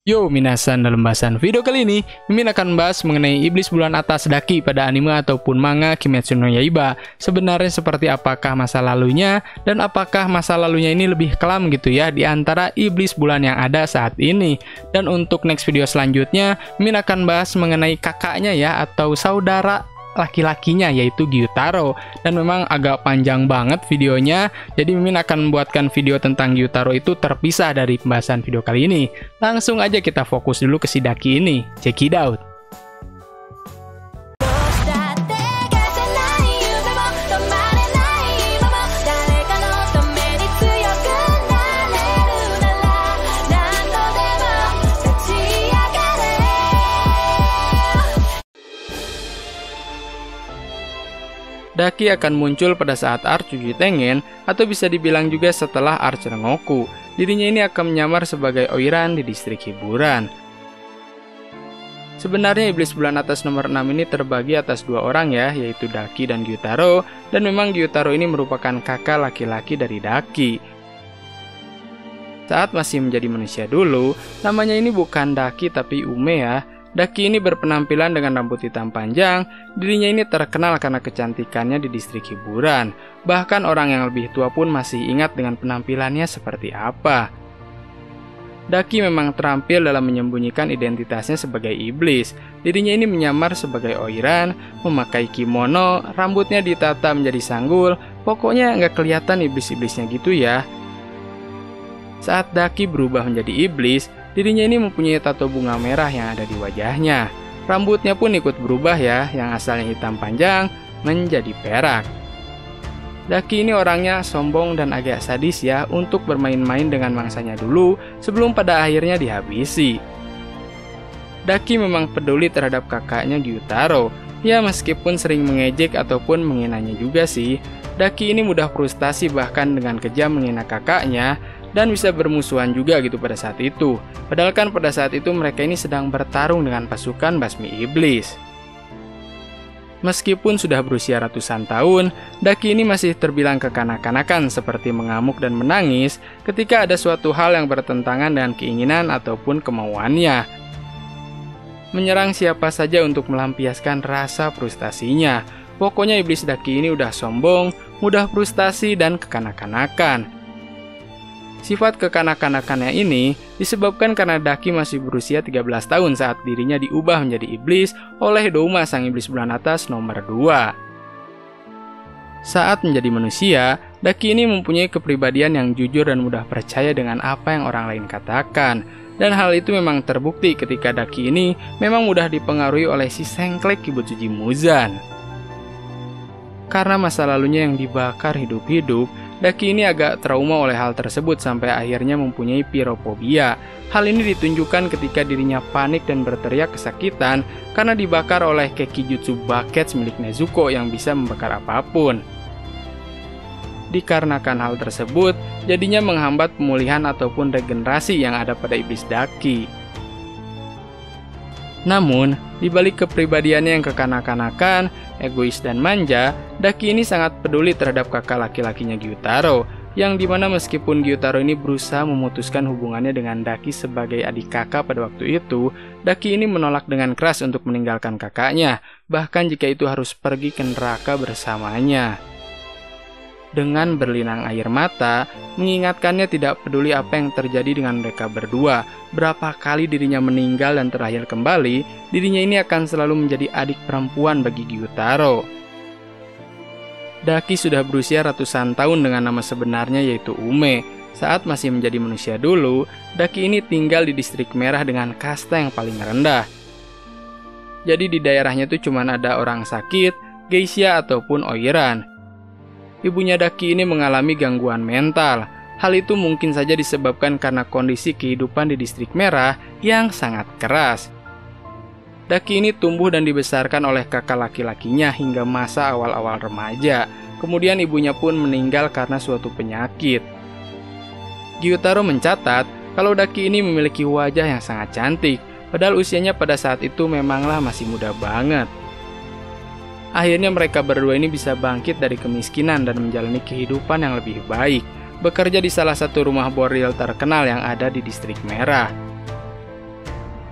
Yo minasan, dalam bahasan video kali ini Mimin akan membahas mengenai iblis bulan atas Daki pada anime ataupun manga Kimetsu no Yaiba. Sebenarnya seperti apakah masa lalunya, dan apakah masa lalunya ini lebih kelam gitu ya di antara iblis bulan yang ada saat ini. Dan untuk next video selanjutnya Mimin akan bahas mengenai kakaknya ya, atau saudara laki-lakinya, yaitu Gyutaro. Dan memang agak panjang banget videonya, jadi Mimin akan membuatkan video tentang Gyutaro itu terpisah dari pembahasan video kali ini. Langsung aja kita fokus dulu ke si Daki ini. Check it out. Daki akan muncul pada saat arc Chuji Tengen, atau bisa dibilang juga setelah arc Rengoku. Dirinya ini akan menyamar sebagai Oiran di distrik hiburan. Sebenarnya iblis bulan atas nomor 6 ini terbagi atas dua orang ya, yaitu Daki dan Gyutaro. Dan memang Gyutaro ini merupakan kakak laki-laki dari Daki. Saat masih menjadi manusia dulu, namanya ini bukan Daki tapi Ume ya. Daki ini berpenampilan dengan rambut hitam panjang. Dirinya ini terkenal karena kecantikannya di distrik hiburan. Bahkan orang yang lebih tua pun masih ingat dengan penampilannya seperti apa. Daki memang terampil dalam menyembunyikan identitasnya sebagai iblis. Dirinya ini menyamar sebagai Oiran, memakai kimono, rambutnya ditata menjadi sanggul. Pokoknya nggak kelihatan iblis-iblisnya gitu ya. Saat Daki berubah menjadi iblis, dirinya ini mempunyai tato bunga merah yang ada di wajahnya. Rambutnya pun ikut berubah ya, yang asalnya hitam panjang menjadi perak. Daki ini orangnya sombong dan agak sadis ya, untuk bermain-main dengan mangsanya dulu sebelum pada akhirnya dihabisi. Daki memang peduli terhadap kakaknya Gyutaro. Ya meskipun sering mengejek ataupun menghinanya juga sih. Daki ini mudah frustasi bahkan dengan kejam menghina kakaknya, dan bisa bermusuhan juga gitu pada saat itu. Padahal kan pada saat itu mereka ini sedang bertarung dengan pasukan basmi iblis. Meskipun sudah berusia ratusan tahun, Daki ini masih terbilang kekanak-kanakan seperti mengamuk dan menangis ketika ada suatu hal yang bertentangan dengan keinginan ataupun kemauannya. Menyerang siapa saja untuk melampiaskan rasa frustasinya. Pokoknya iblis Daki ini udah sombong, mudah frustasi dan kekanak-kanakan. Sifat kekanak-kanakannya ini disebabkan karena Daki masih berusia 13 tahun saat dirinya diubah menjadi iblis oleh Douma sang iblis bulan atas nomor 2. Saat menjadi manusia, Daki ini mempunyai kepribadian yang jujur dan mudah percaya dengan apa yang orang lain katakan. Dan hal itu memang terbukti ketika Daki ini memang mudah dipengaruhi oleh si sengklek Kibutsuji Muzan. Karena masa lalunya yang dibakar hidup-hidup, Daki ini agak trauma oleh hal tersebut sampai akhirnya mempunyai pirofobia. Hal ini ditunjukkan ketika dirinya panik dan berteriak kesakitan karena dibakar oleh Kekijutsu Buckets milik Nezuko yang bisa membakar apapun. Dikarenakan hal tersebut, jadinya menghambat pemulihan ataupun regenerasi yang ada pada iblis Daki. Namun, dibalik kepribadiannya yang kekanak-kanakan, egois dan manja, Daki ini sangat peduli terhadap kakak laki-lakinya Gyutaro, yang dimana meskipun Gyutaro ini berusaha memutuskan hubungannya dengan Daki sebagai adik kakak pada waktu itu, Daki ini menolak dengan keras untuk meninggalkan kakaknya, bahkan jika itu harus pergi ke neraka bersamanya. Dengan berlinang air mata, mengingatkannya tidak peduli apa yang terjadi dengan mereka berdua. Berapa kali dirinya meninggal dan terakhir kembali, dirinya ini akan selalu menjadi adik perempuan bagi Gyutaro. Daki sudah berusia ratusan tahun dengan nama sebenarnya yaitu Ume. Saat masih menjadi manusia dulu, Daki ini tinggal di distrik merah dengan kasta yang paling rendah. Jadi di daerahnya itu cuma ada orang sakit, geisha ataupun Oiran. Ibunya Daki ini mengalami gangguan mental. Hal itu mungkin saja disebabkan karena kondisi kehidupan di distrik merah yang sangat keras. Daki ini tumbuh dan dibesarkan oleh kakak laki-lakinya hingga masa awal-awal remaja. Kemudian ibunya pun meninggal karena suatu penyakit. Gyutaro mencatat kalau Daki ini memiliki wajah yang sangat cantik, padahal usianya pada saat itu memanglah masih muda banget. Akhirnya mereka berdua ini bisa bangkit dari kemiskinan dan menjalani kehidupan yang lebih baik, bekerja di salah satu rumah bordil terkenal yang ada di distrik merah.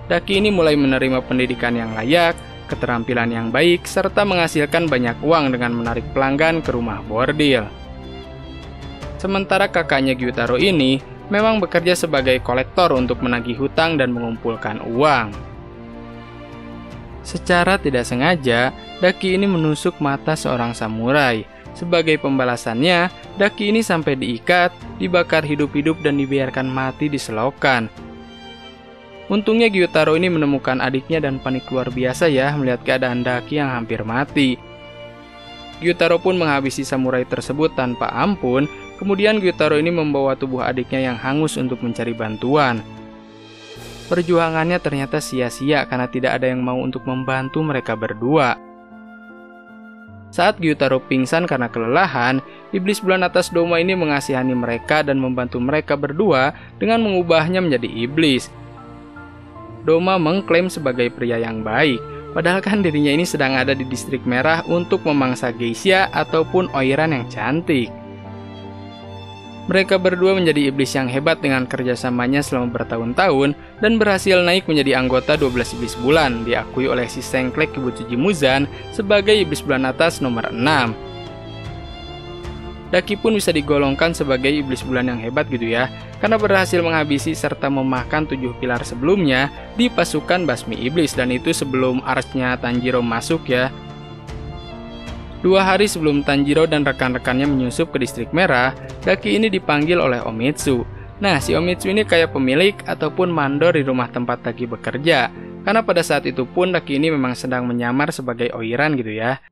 Daki ini mulai menerima pendidikan yang layak, keterampilan yang baik, serta menghasilkan banyak uang dengan menarik pelanggan ke rumah bordil. Sementara kakaknya Gyutaro ini memang bekerja sebagai kolektor untuk menagih hutang dan mengumpulkan uang. Secara tidak sengaja, Daki ini menusuk mata seorang samurai. Sebagai pembalasannya, Daki ini sampai diikat, dibakar hidup-hidup dan dibiarkan mati di selokan. Untungnya Gyutaro ini menemukan adiknya dan panik luar biasa ya melihat keadaan Daki yang hampir mati. Gyutaro pun menghabisi samurai tersebut tanpa ampun. Kemudian Gyutaro ini membawa tubuh adiknya yang hangus untuk mencari bantuan. Perjuangannya ternyata sia-sia karena tidak ada yang mau untuk membantu mereka berdua. Saat Gyutaro pingsan karena kelelahan, iblis bulan atas Doma ini mengasihani mereka dan membantu mereka berdua dengan mengubahnya menjadi iblis. Doma mengklaim sebagai pria yang baik, padahal kan dirinya ini sedang ada di distrik merah untuk memangsa geisha ataupun oiran yang cantik. Mereka berdua menjadi iblis yang hebat dengan kerjasamanya selama bertahun-tahun dan berhasil naik menjadi anggota 12 iblis bulan, diakui oleh si Sengklek Kibutsuji Muzan sebagai iblis bulan atas nomor 6. Daki pun bisa digolongkan sebagai iblis bulan yang hebat gitu ya, karena berhasil menghabisi serta memakan 7 pilar sebelumnya di pasukan Basmi Iblis, dan itu sebelum archnya Tanjiro masuk ya. 2 hari sebelum Tanjiro dan rekan-rekannya menyusup ke distrik merah, Daki ini dipanggil oleh Omitsu. Nah, si Omitsu ini kayak pemilik ataupun mandor di rumah tempat Daki bekerja, karena pada saat itu pun Daki ini memang sedang menyamar sebagai oiran gitu ya.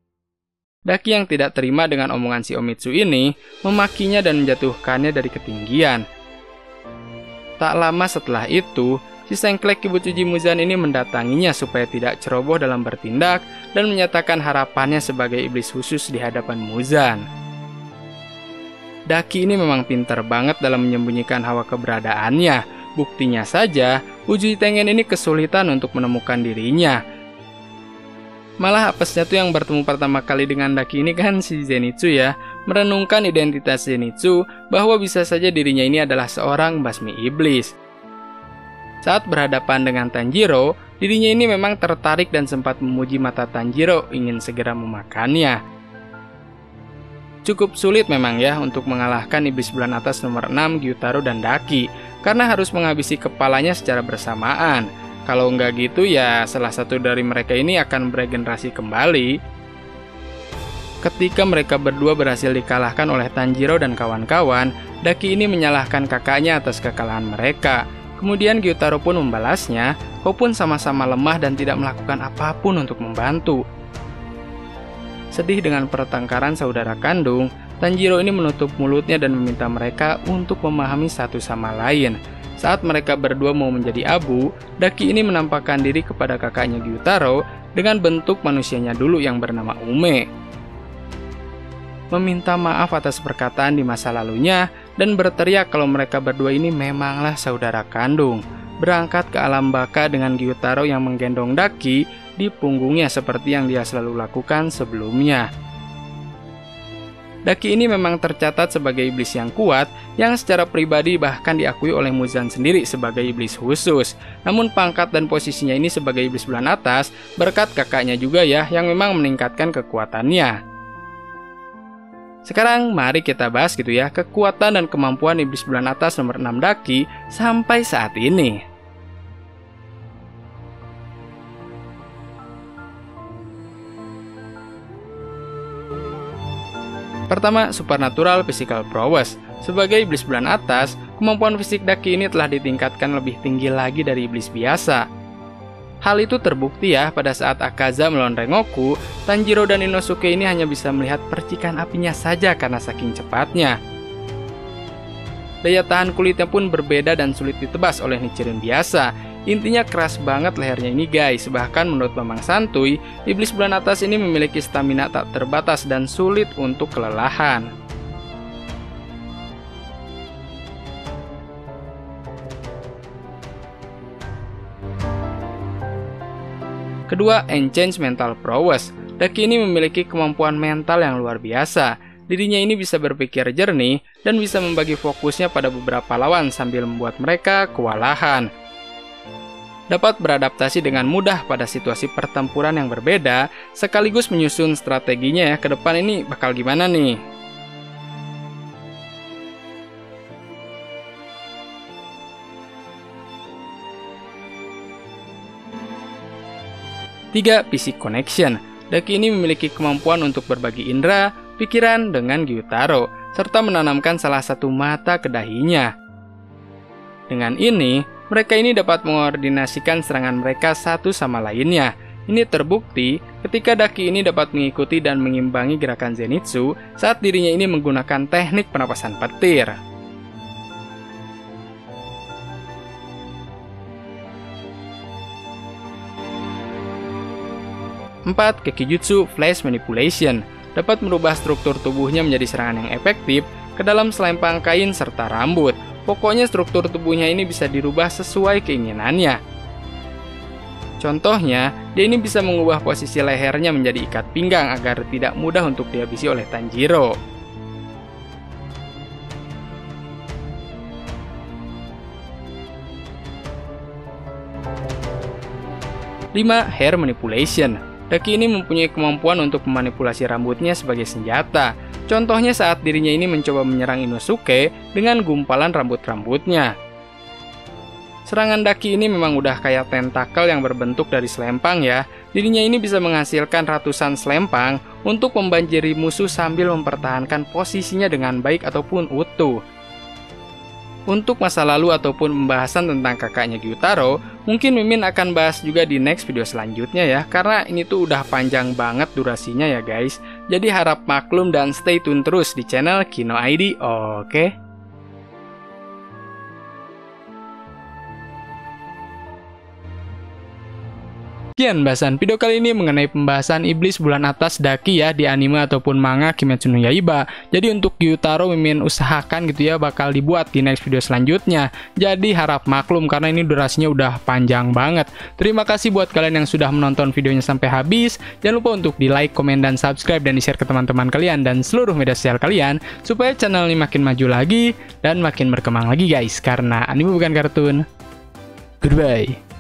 Daki yang tidak terima dengan omongan si Omitsu ini, memakinya dan menjatuhkannya dari ketinggian. Tak lama setelah itu, si Sengklek Kibutsuji Muzan ini mendatanginya supaya tidak ceroboh dalam bertindak dan menyatakan harapannya sebagai iblis khusus di hadapan Muzan. Daki ini memang pintar banget dalam menyembunyikan hawa keberadaannya. Buktinya saja, Uji Tengen ini kesulitan untuk menemukan dirinya. Malah apesnya tuh yang bertemu pertama kali dengan Daki ini kan si Zenitsu ya, merenungkan identitas Zenitsu bahwa bisa saja dirinya ini adalah seorang basmi iblis. Saat berhadapan dengan Tanjiro, dirinya ini memang tertarik dan sempat memuji mata Tanjiro ingin segera memakannya. Cukup sulit memang ya untuk mengalahkan iblis bulan atas nomor 6 Gyutaro dan Daki, karena harus menghabisi kepalanya secara bersamaan. Kalau nggak gitu ya salah satu dari mereka ini akan beregenerasi kembali. Ketika mereka berdua berhasil dikalahkan oleh Tanjiro dan kawan-kawan, Daki ini menyalahkan kakaknya atas kekalahan mereka. Kemudian Gyutaro pun membalasnya, kau pun sama-sama lemah dan tidak melakukan apapun untuk membantu. Sedih dengan pertengkaran saudara kandung, Tanjiro ini menutup mulutnya dan meminta mereka untuk memahami satu sama lain. Saat mereka berdua mau menjadi abu, Daki ini menampakkan diri kepada kakaknya Gyutaro dengan bentuk manusianya dulu yang bernama Ume. Meminta maaf atas perkataan di masa lalunya dan berteriak kalau mereka berdua ini memanglah saudara kandung. Berangkat ke alam baka dengan Gyutaro yang menggendong Daki di punggungnya seperti yang dia selalu lakukan sebelumnya. Daki ini memang tercatat sebagai iblis yang kuat, yang secara pribadi bahkan diakui oleh Muzan sendiri sebagai iblis khusus. Namun pangkat dan posisinya ini sebagai iblis bulan atas berkat kakaknya juga ya, yang memang meningkatkan kekuatannya. Sekarang mari kita bahas gitu ya, kekuatan dan kemampuan iblis bulan atas nomor 6 Daki sampai saat ini. Pertama, supernatural physical prowess. Sebagai iblis bulan atas, kemampuan fisik Daki ini telah ditingkatkan lebih tinggi lagi dari iblis biasa. Hal itu terbukti ya pada saat Akaza melawan Rengoku, Tanjiro dan Inosuke ini hanya bisa melihat percikan apinya saja karena saking cepatnya. Daya tahan kulitnya pun berbeda dan sulit ditebas oleh Nichiren biasa. Intinya keras banget lehernya ini guys. Bahkan menurut Bambang Santuy, iblis bulan atas ini memiliki stamina tak terbatas dan sulit untuk kelelahan. Kedua, Enchant Mental Prowess. Daki ini memiliki kemampuan mental yang luar biasa. Dirinya ini bisa berpikir jernih dan bisa membagi fokusnya pada beberapa lawan sambil membuat mereka kewalahan. dapat beradaptasi dengan mudah pada situasi pertempuran yang berbeda, sekaligus menyusun strateginya ya, ke depan ini bakal gimana nih. Tiga, Psychic Connection. Daki ini memiliki kemampuan untuk berbagi indera, pikiran dengan Gyutaro, serta menanamkan salah satu mata ke dahinya. Dengan ini, mereka ini dapat mengkoordinasikan serangan mereka satu sama lainnya. Ini terbukti ketika Daki ini dapat mengikuti dan mengimbangi gerakan Zenitsu saat dirinya ini menggunakan teknik penapasan petir. 4. Gekijutsu Flash Manipulation dapat merubah struktur tubuhnya menjadi serangan yang efektif ke dalam selempang kain serta rambut. Pokoknya struktur tubuhnya ini bisa dirubah sesuai keinginannya. Contohnya, dia ini bisa mengubah posisi lehernya menjadi ikat pinggang agar tidak mudah untuk dihabisi oleh Tanjiro. 5. Hair Manipulation. Daki ini mempunyai kemampuan untuk memanipulasi rambutnya sebagai senjata. Contohnya saat dirinya ini mencoba menyerang Inosuke dengan gumpalan rambut-rambutnya. Serangan Daki ini memang udah kayak tentakel yang berbentuk dari selempang ya. Dirinya ini bisa menghasilkan ratusan selempang untuk membanjiri musuh sambil mempertahankan posisinya dengan baik ataupun utuh. Untuk masa lalu ataupun pembahasan tentang kakaknya Gyutaro, mungkin Mimin akan bahas juga di next video selanjutnya ya, karena ini tuh udah panjang banget durasinya ya guys. Jadi harap maklum dan stay tune terus di channel Kino ID, oke? Sekian bahasan video kali ini mengenai pembahasan iblis bulan atas Daki ya di anime ataupun manga Kimetsu no Yaiba. Jadi untuk Gyutaro Mimin usahakan gitu ya bakal dibuat di next video selanjutnya. Jadi harap maklum karena ini durasinya udah panjang banget. Terima kasih buat kalian yang sudah menonton videonya sampai habis. Jangan lupa untuk di like, komen, dan subscribe dan di share ke teman-teman kalian dan seluruh media sosial kalian supaya channel ini makin maju lagi dan makin berkembang lagi guys, karena anime bukan kartun. Goodbye.